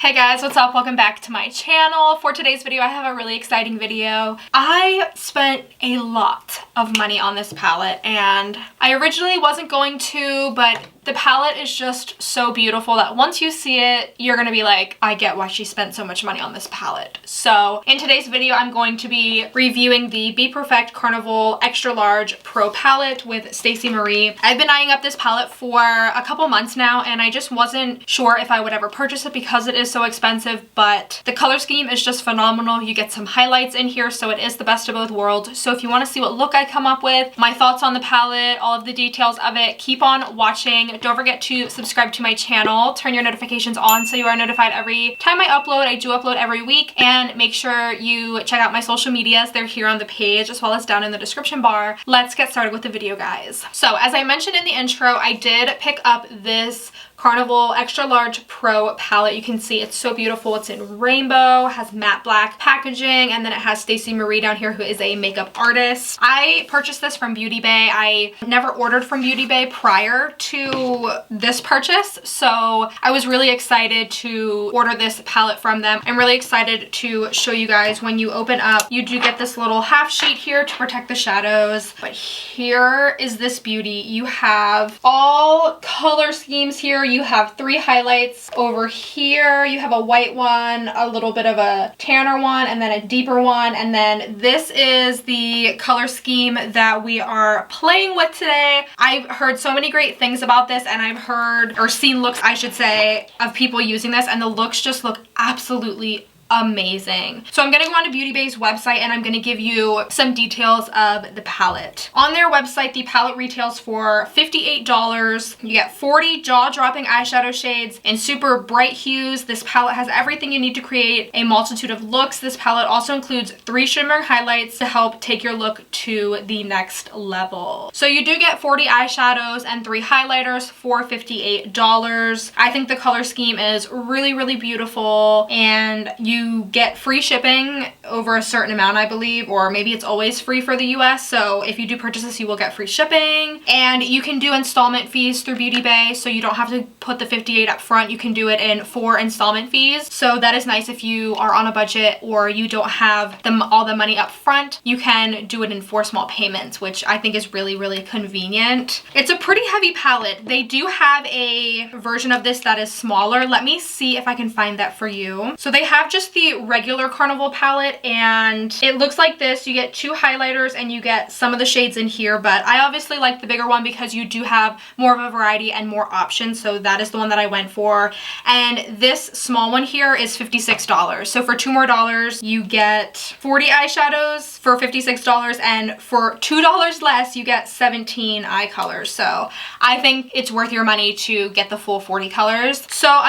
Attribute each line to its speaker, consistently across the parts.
Speaker 1: Hey guys, what's up? Welcome back to my channel. For today's video, I have a really exciting video. I spent a lot of money on this palette and I originally wasn't going to, but the palette is just so beautiful that once you see it, you're gonna be like, I get why she spent so much money on this palette. So in today's video, I'm going to be reviewing the Be Perfect Carnival Extra Large Pro Palette with Stacey Marie. I've been eyeing up this palette for a couple months now and I just wasn't sure if I would ever purchase it because it is so expensive, but the color scheme is just phenomenal. You get some highlights in here, so it is the best of both worlds. So if you want to see what look I come up with, my thoughts on the palette, all of the details of it, keep on watching. Don't forget to subscribe to my channel, turn your notifications on so you are notified every time I upload. I do upload every week, and make sure you check out my social medias. They're here on the page as well as down in the description bar. Let's get started with the video, guys. So as I mentioned in the intro, I did pick up this Carnival Extra Large Pro palette. You can see it's so beautiful. It's in rainbow, has matte black packaging, and then it has Stacey Marie down here, who is a makeup artist. I purchased this from Beauty Bay. I never ordered from Beauty Bay prior to this purchase, so I was really excited to order this palette from them. I'm really excited to show you guys. When you open up, you do get this little half sheet here to protect the shadows, but here is this beauty. You have all color schemes here. You have 3 highlights over here. You have a white one, a little bit of a tanner one, and then a deeper one. And then this is the color scheme that we are playing with today. I've heard so many great things about this, and I've heard, or seen looks, I should say, of people using this, and the looks just look absolutely amazing. So I'm gonna go on to Beauty Bay's website and I'm gonna give you some details of the palette. On their website, the palette retails for $58. You get 40 jaw-dropping eyeshadow shades in super bright hues. This palette has everything you need to create a multitude of looks. This palette also includes 3 shimmer highlights to help take your look to the next level. So you do get 40 eyeshadows and 3 highlighters for $58. I think the color scheme is really, really beautiful, and you get free shipping over a certain amount, I believe, or maybe it's always free for the US. So if you do purchase this, you will get free shipping, and you can do installment fees through Beauty Bay, so you don't have to put the $58 up front. You can do it in 4 installment fees. So that is nice if you are on a budget or you don't have all the money up front. You can do it in 4 small payments, which I think is really, really convenient. It's a pretty heavy palette. They do have a version of this that is smaller. Let me see if I can find that for you. So they have just the regular Carnival palette, and it looks like this. You get 2 highlighters and you get some of the shades in here, but I obviously like the bigger one because you do have more of a variety and more options, so that is the one that I went for. And this small one here is $56. So for $2 more, you get 40 eyeshadows for $56, and for $2 less, you get 17 eye colors. So I think it's worth your money to get the full 40 colors. So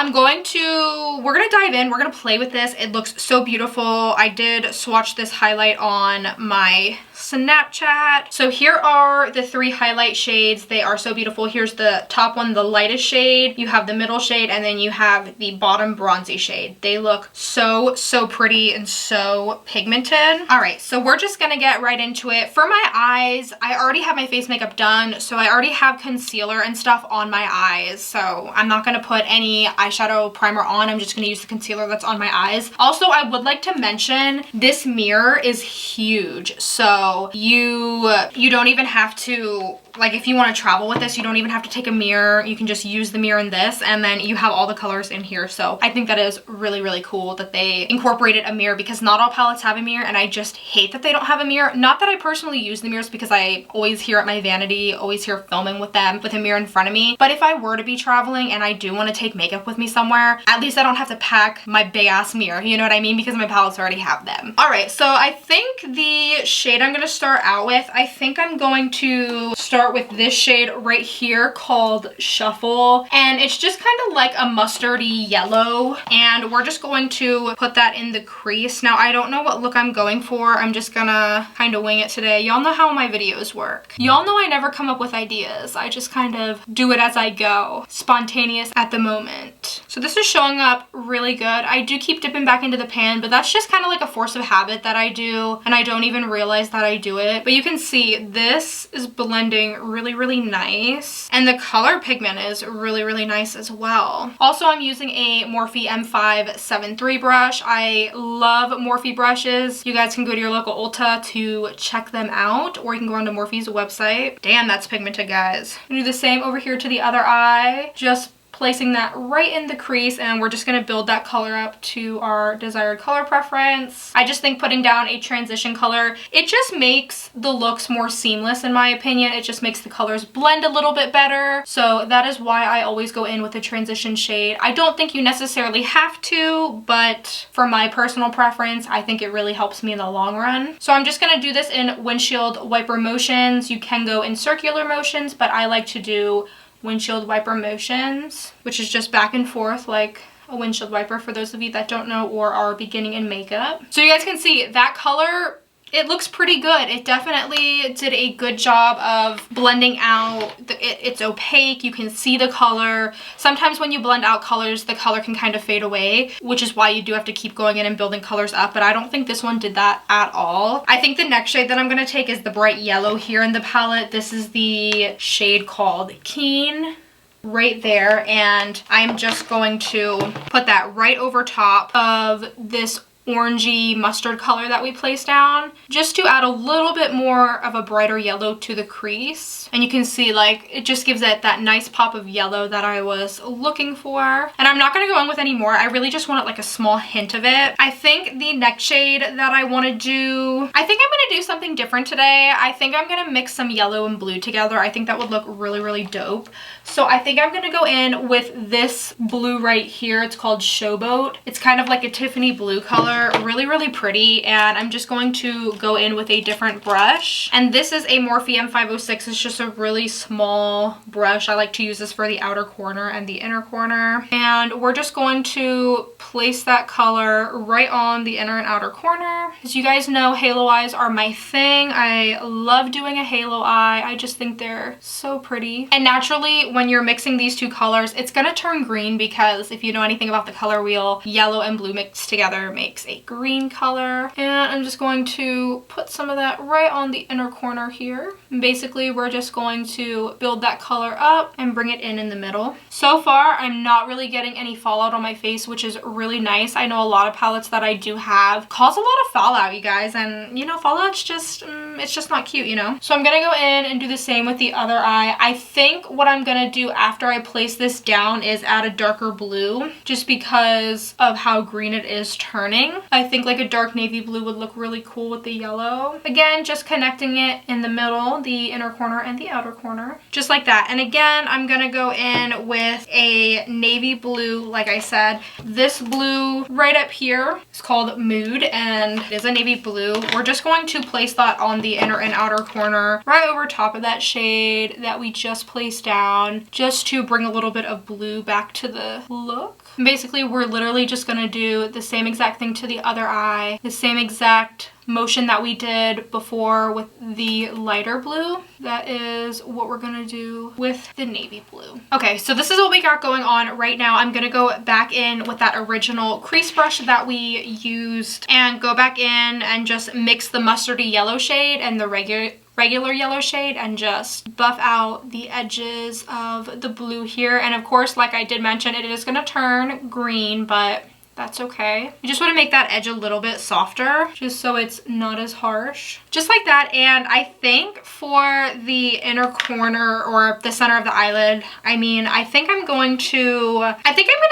Speaker 1: we're gonna dive in. We're gonna play with this. It looks so beautiful. I did swatch this highlight on my Snapchat. So here are the 3 highlight shades. They are so beautiful. Here's the top one, the lightest shade. You have the middle shade, and then you have the bottom bronzy shade. They look so, so pretty and so pigmented. All right, so we're just gonna get right into it. For my eyes, I already have my face makeup done, so I already have concealer and stuff on my eyes. So I'm not gonna put any eyeshadow primer on. I'm just gonna use the concealer that's on my eyes. Also, I would like to mention this mirror is huge. So you don't even have to, like, if you want to travel with this, you don't even have to take a mirror. You can just use the mirror in this, and then you have all the colors in here. So I think that is really, really cool that they incorporated a mirror, because not all palettes have a mirror, and I just hate that they don't have a mirror. Not that I personally use the mirrors, because I always hear at my vanity, always hear filming with them with a mirror in front of me. But if I were to be traveling and I do want to take makeup with me somewhere, at least I don't have to pack my big ass mirror, you know what I mean? Because my palettes already have them. All right, so I think the shade I'm gonna start out with, I think I'm going to start with this shade right here called Shuffle, and it's just kind of like a mustardy yellow, and we're just going to put that in the crease. Now, I don't know what look I'm going for. I'm just gonna kind of wing it today. Y'all know how my videos work. Y'all know I never come up with ideas. I just kind of do it as I go. Spontaneous at the moment. So this is showing up really good. I do keep dipping back into the pan, but that's just kind of like a force of habit that I do, and I don't even realize that I do it. But you can see this is blending looking really, really nice. And the color pigment is really, really nice as well. Also, I'm using a Morphe M573 brush. I love Morphe brushes. You guys can go to your local Ulta to check them out, or you can go onto Morphe's website. Damn, that's pigmented, guys. I'm gonna do the same over here to the other eye. Just placing that right in the crease, and we're just going to build that color up to our desired color preference. I just think putting down a transition color, it just makes the looks more seamless in my opinion. It just makes the colors blend a little bit better. So that is why I always go in with a transition shade. I don't think you necessarily have to, but for my personal preference, I think it really helps me in the long run. So I'm just going to do this in windshield wiper motions. You can go in circular motions, but I like to do windshield wiper motions, which is just back and forth like a windshield wiper for those of you that don't know or are beginning in makeup. So you guys can see that color, it looks pretty good. It definitely did a good job of blending out. It's opaque. You can see the color. Sometimes when you blend out colors, the color can kind of fade away, which is why you do have to keep going in and building colors up. But I don't think this one did that at all. I think the next shade that I'm going to take is the bright yellow here in the palette. This is the shade called Keen. Right there, and I'm just going to put that right over top of this orangey mustard color that we placed down, just to add a little bit more of a brighter yellow to the crease. And you can see like it just gives it that nice pop of yellow that I was looking for. And I'm not going to go in with any more. I really just wanted like a small hint of it. I think the next shade that I want to do, I think I'm going to do something different today. I think I'm going to mix some yellow and blue together. I think that would look really, really dope. So I think I'm going to go in with this blue right here. It's called Showboat. It's kind of like a Tiffany blue color. Really, really pretty. And I'm just going to go in with a different brush. And this is a Morphe M506. It's just a really small brush. I like to use this for the outer corner and the inner corner. And we're just going to place that color right on the inner and outer corner. As you guys know, halo eyes are my thing. I love doing a halo eye. I just think they're so pretty. And naturally, when you're mixing these two colors, it's gonna turn green because if you know anything about the color wheel, yellow and blue mixed together makes a green color. And I'm just going to put some of that right on the inner corner here. And basically, we're just going to build that color up and bring it in the middle. So far, I'm not really getting any fallout on my face, which is really nice. I know a lot of palettes that I do have cause a lot of fallout, you guys, and you know, fallout's just, it's just not cute, you know? So I'm gonna go in and do the same with the other eye. I think what I'm gonna do after I place this down is add a darker blue, just because of how green it is turning. I think like a dark navy blue would look really cool with the yellow. Again, just connecting it in the middle, the inner corner and the outer corner, just like that. And again, I'm gonna go in with a navy blue, like I said. This blue right up here is called Mood, and it is a navy blue. We're just going to place that on the inner and outer corner, right over top of that shade that we just placed down, just to bring a little bit of blue back to the look. And basically, we're literally just gonna do the same exact thing to the other eye, the same exact motion that we did before with the lighter blue. That is what we're gonna do with the navy blue. Okay, so this is what we got going on right now. I'm gonna go back in with that original crease brush that we used and go back in and just mix the mustardy yellow shade and the regular yellow shade and just buff out the edges of the blue here. And of course, like I did mention, it is gonna turn green, but that's okay. You just want to make that edge a little bit softer, just so it's not as harsh. Just like that. And I think for the inner corner or the center of the eyelid, I think I'm going to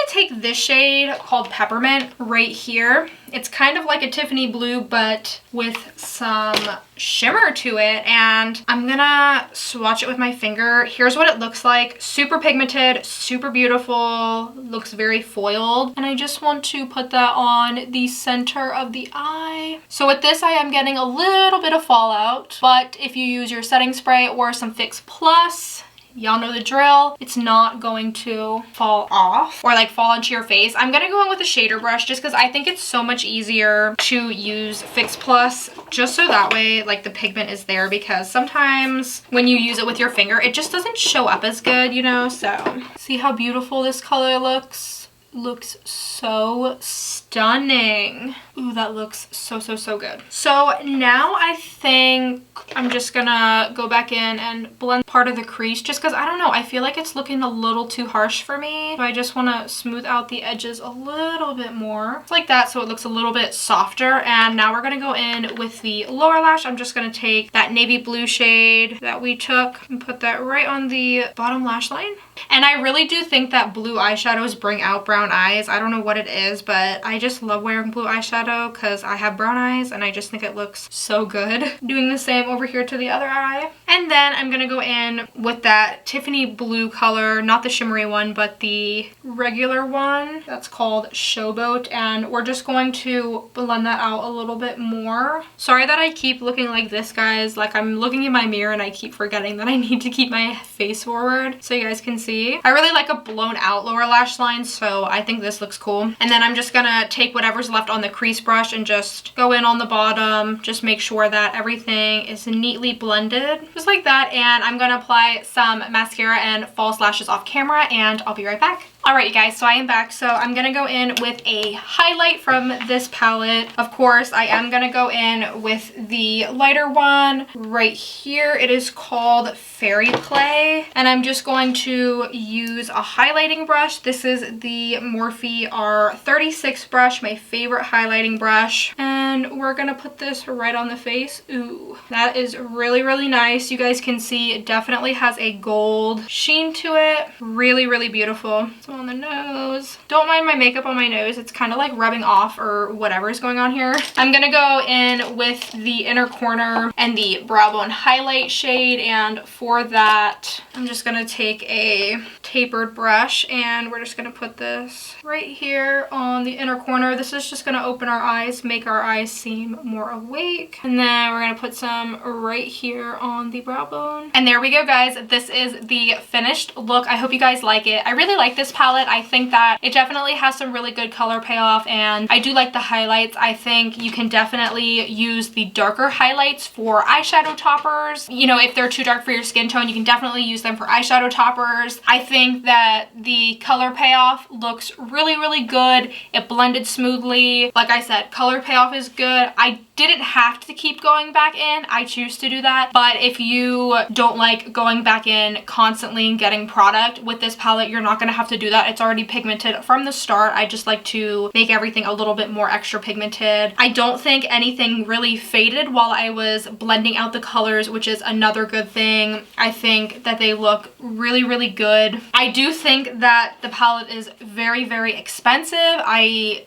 Speaker 1: take this shade called Peppermint right here. It's kind of like a Tiffany blue, but with some shimmer to it. And I'm gonna swatch it with my finger. Here's what it looks like. Super pigmented, super beautiful, looks very foiled. And I just want to put that on the center of the eye. So with this, I am getting a little bit of fallout, but if you use your setting spray or some Fix Plus, y'all know the drill. It's not going to fall off or like fall onto your face. I'm gonna go in with a shader brush just because I think it's so much easier to use Fix Plus, just so that way like the pigment is there, because sometimes when you use it with your finger, it just doesn't show up as good, you know? So see how beautiful this color looks? Looks so stunning. stunning. Ooh, that looks so, so, so good. So now I think I'm just gonna go back in and blend part of the crease just because I don't know, I feel like it's looking a little too harsh for me. So I just want to smooth out the edges a little bit more. Like that, so it looks a little bit softer. And now we're gonna go in with the lower lash. I'm just gonna take that navy blue shade that we took and put that right on the bottom lash line. And I really do think that blue eyeshadows bring out brown eyes. I don't know what it is, but I just love wearing blue eyeshadow because I have brown eyes and I just think it looks so good. Doing the same over here to the other eye. And then I'm gonna go in with that Tiffany blue color, not the shimmery one, but the regular one. That's called Showboat, and we're just going to blend that out a little bit more. Sorry that I keep looking like this, guys. Like, I'm looking in my mirror and I keep forgetting that I need to keep my face forward so you guys can see. I really like a blown out lower lash line, so I think this looks cool. And then I'm just gonna take whatever's left on the crease brush and just go in on the bottom. Just make sure that everything is neatly blended, just like that. And I'm gonna apply some mascara and false lashes off camera, and I'll be right back. Alright, you guys, so I am back. So I'm gonna go in with a highlight from this palette. Of course, I am gonna go in with the lighter one right here. It is called Fairy Play, and I'm just going to use a highlighting brush. This is the Morphe R36 brush, my favorite highlighting brush, and we're gonna put this right on the face. Ooh, that is really, really nice. You guys can see it definitely has a gold sheen to it. Really, really beautiful. So on the nose. Don't mind my makeup on my nose. It's kind of like rubbing off or whatever is going on here. I'm gonna go in with the inner corner and the brow bone highlight shade, and for that I'm just gonna take a tapered brush and we're just gonna put this right here on the inner corner. This is just gonna open our eyes, make our eyes seem more awake, and then we're gonna put some right here on the brow bone. And there we go, guys. This is the finished look. I hope you guys like it. I really like this palette. I think that it definitely has some really good color payoff, and I do like the highlights. I think you can definitely use the darker highlights for eyeshadow toppers. You know, if they're too dark for your skin tone, you can definitely use them for eyeshadow toppers. I think that the color payoff looks really, really good. It blended smoothly. Like I said, color payoff is good. I didn't have to keep going back in. I choose to do that. But if you don't like going back in constantly and getting product with this palette, you're not gonna have to do that. It's already pigmented from the start. I just like to make everything a little bit more extra pigmented. I don't think anything really faded while I was blending out the colors, which is another good thing. I think that they look really, really good. I do think that the palette is very, very expensive. I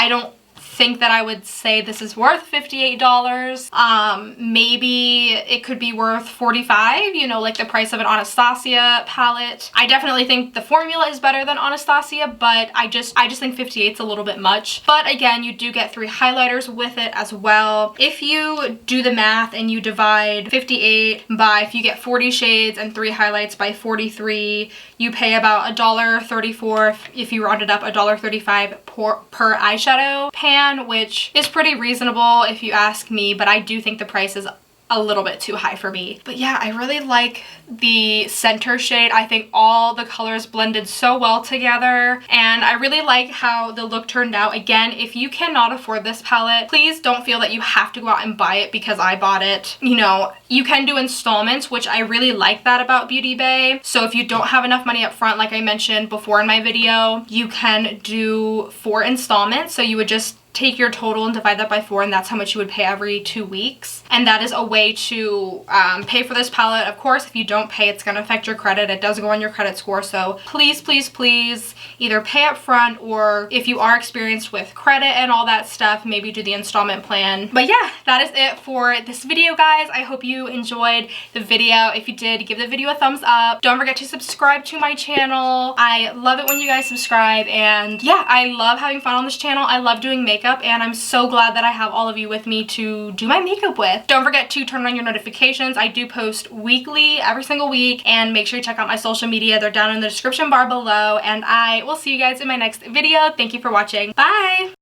Speaker 1: don't think that I would say this is worth $58. Maybe it could be worth $45, you know, like the price of an Anastasia palette. I definitely think the formula is better than Anastasia, but I just think 58 is a little bit much. But again, you do get 3 highlighters with it as well. If you do the math and you divide 58 by, if you get 40 shades and 3 highlights by 43, you pay about $1.34, if you round it up, $1.35 per eyeshadow pan, which is pretty reasonable if you ask me, but I do think the price is a little bit too high for me. But yeah, I really like the center shade. I think all the colors blended so well together, and I really like how the look turned out. Again, if you cannot afford this palette, please don't feel that you have to go out and buy it because I bought it. You know, you can do installments, which I really like that about Beauty Bay. So if you don't have enough money up front, like I mentioned before in my video, you can do 4 installments. So you would just take your total and divide that by 4, and that's how much you would pay every 2 weeks. And that is a way to pay for this palette. Of course, if you don't pay, it's going to affect your credit. It does go on your credit score. So please, please, please either pay up front, or if you are experienced with credit and all that stuff, maybe do the installment plan. But yeah, that is it for this video, guys. I hope you enjoyed the video. If you did, give the video a thumbs up. Don't forget to subscribe to my channel. I love it when you guys subscribe, and yeah, I love having fun on this channel. I love doing makeup, and I'm so glad that I have all of you with me to do my makeup with. Don't forget to turn on your notifications. I do post weekly, every single week, and make sure you check out my social media. They're down in the description bar below, and I will see you guys in my next video. Thank you for watching. Bye!